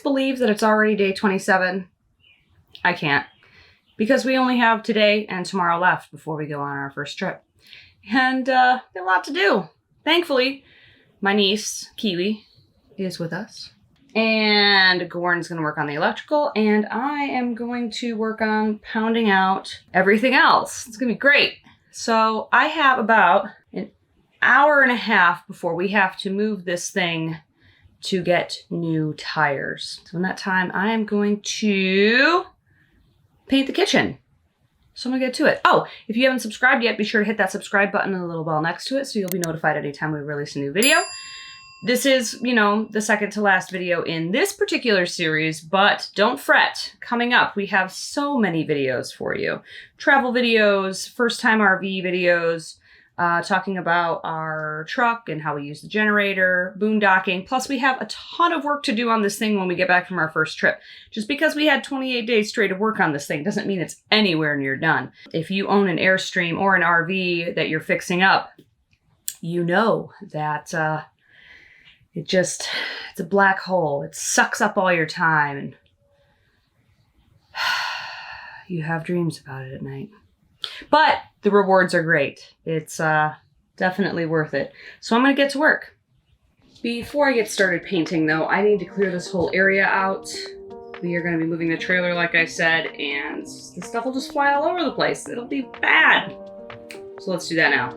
believe that it's already day 27? I can't, because we only have today and tomorrow left before we go on our first trip. And a lot to do. Thankfully, my niece, Kiwi, is with us. And Gordon's going to work on the electrical, and I am going to work on pounding out everything else. It's going to be great. So I have about an hour and a half before we have to move this thing to get new tires. So in that time, I am going to paint the kitchen. So I'm gonna get to it. Oh, if you haven't subscribed yet, be sure to hit that subscribe button and the little bell next to it so you'll be notified anytime we release a new video. This is, you know, the second to last video in this particular series, but don't fret. Coming up, we have so many videos for you. Travel videos, first time RV videos, talking about our truck and how we use the generator, boondocking. Plus we have a ton of work to do on this thing when we get back from our first trip. Just because we had 28 days straight of work on this thing doesn't mean it's anywhere near done. If you own an Airstream or an RV that you're fixing up, you know that it's a black hole. It sucks up all your time and you have dreams about it at night. But the rewards are great. It's definitely worth it. So I'm going to get to work. Before I get started painting, though, I need to clear this whole area out. We are going to be moving the trailer, like I said, and the stuff will just fly all over the place. It'll be bad. So let's do that now.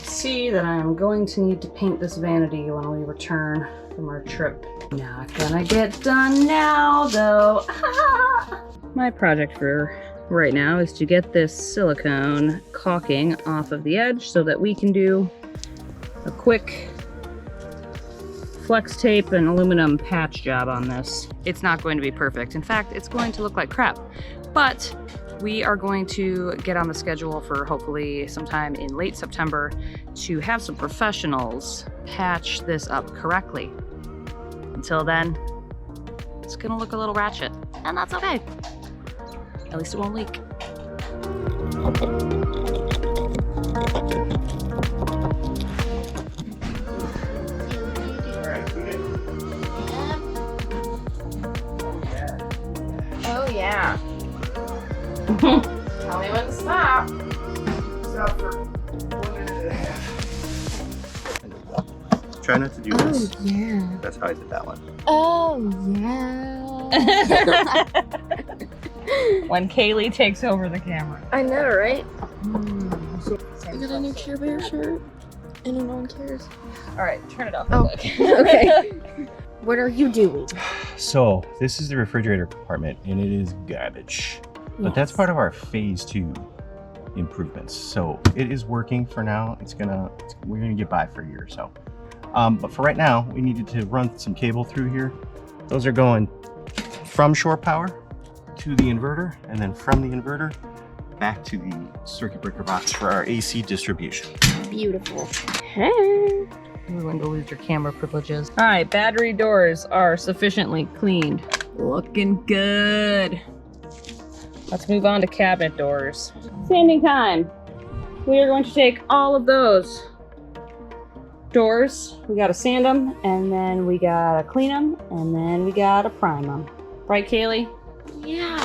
See that I'm going to need to paint this vanity when we return from our trip. Not gonna get done now though. My project for right now is to get this silicone caulking off of the edge so that we can do a quick flex tape and aluminum patch job on this. It's not going to be perfect. In fact, it's going to look like crap, but we are going to get on the schedule for hopefully sometime in late September to have some professionals patch this up correctly. Until then, it's gonna look a little ratchet, and that's okay. At least it won't leak. Oh yeah. Tell me when to stop. Stop for 1 minute and a half. Try not to do this. Oh yeah. That's how I did that one. Oh yeah. When Kaylee takes over the camera. I know, right? I got a new Care Bear shirt, and no one cares. All right, turn it off. Oh, okay. What are you doing? So this is the refrigerator compartment, and it is garbage. But that's part of our phase 2 improvements. So it is working for now. We're gonna get by for a year or so. But for right now, we needed to run some cable through here. Those are going from shore power to the inverter, and then from the inverter back to the circuit breaker box for our AC distribution. Beautiful. Hey. You're going to lose your camera privileges. All right, battery doors are sufficiently cleaned. Looking good. Let's move on to cabinet doors. Sanding time. We are going to take all of those doors. We gotta sand them, and then we gotta clean them, and then we gotta prime them. Right, Kaylee? Yeah.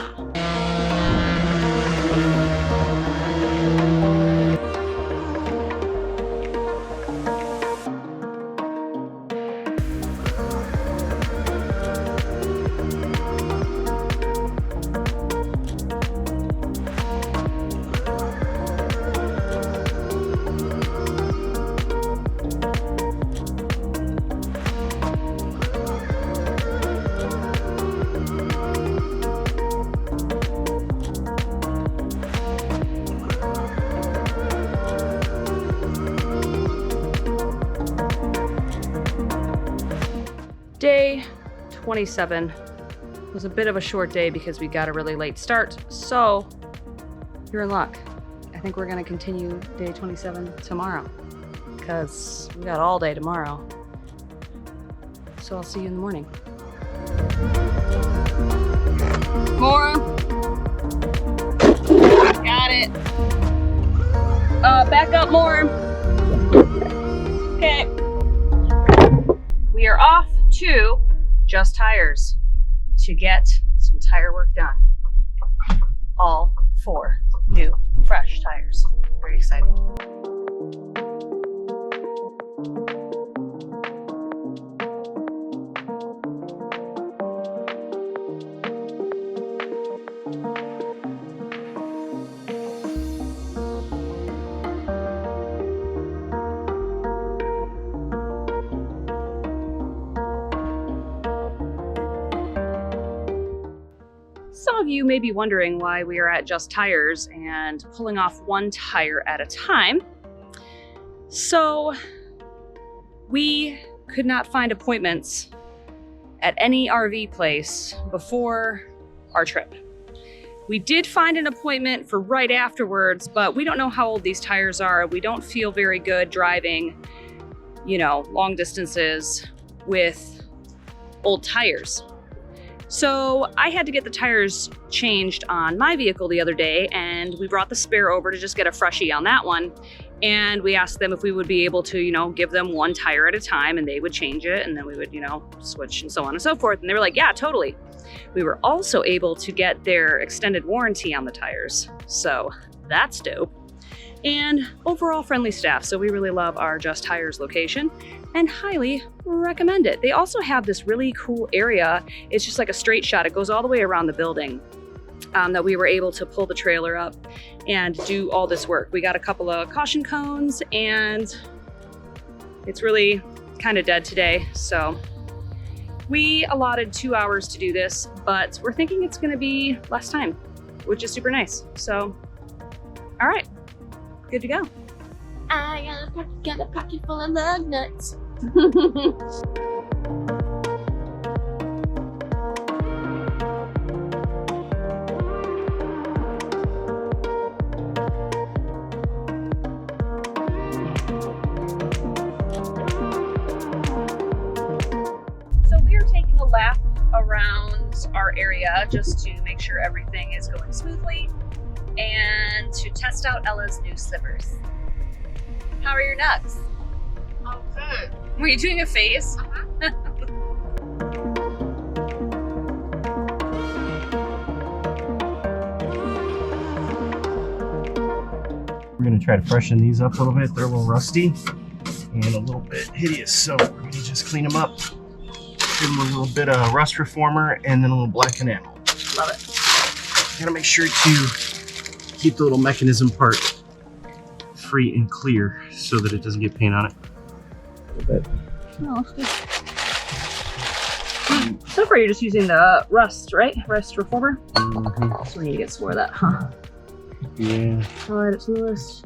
Day 27 was a bit of a short day because we got a really late start, so you're in luck. I think we're gonna continue day 27 tomorrow because we got all day tomorrow. So I'll see you in the morning. More. Got it. Back up more. Okay. We are off to Just Tires to get some tire work done. All 4 new, fresh tires. Very exciting. Some of you may be wondering why we are at Just Tires and pulling off 1 tire at a time. So we could not find appointments at any RV place before our trip. We did find an appointment for right afterwards, but we don't know how old these tires are. We don't feel very good driving, you know, long distances with old tires. So I had to get the tires changed on my vehicle the other day, and we brought the spare over to just get a freshie on that one. And we asked them if we would be able to, you know, give them 1 tire at a time, and they would change it, and then we would, you know, switch and so on and so forth. And they were like, yeah, totally. We were also able to get their extended warranty on the tires. So that's dope. And overall friendly staff. So we really love our Just Tires location and highly recommend it. They also have this really cool area. It's just like a straight shot. It goes all the way around the building that we were able to pull the trailer up and do all this work. We got a couple of caution cones and it's really kind of dead today. So we allotted 2 hours to do this, but we're thinking it's gonna be less time, which is super nice. So, all right. Good to go. I got a pocket full of lug nuts. So we are taking a lap around our area just to make sure everything is going smoothly and to test out Ella's new slippers. How are your nuts? Oh, good. Were you doing a face? We're gonna try to freshen these up a little bit. They're a little rusty and a little bit hideous, so we're gonna just clean them up. Give them a little bit of rust reformer and then a little black enamel. Love it. Gotta make sure to keep the little mechanism part free and clear so that it doesn't get paint on it. A little bit. Oh, so far you're just using the rust, right? Rust reformer? Mm-hmm. So we need to get some more of that, huh? Yeah. I'll add it to the list.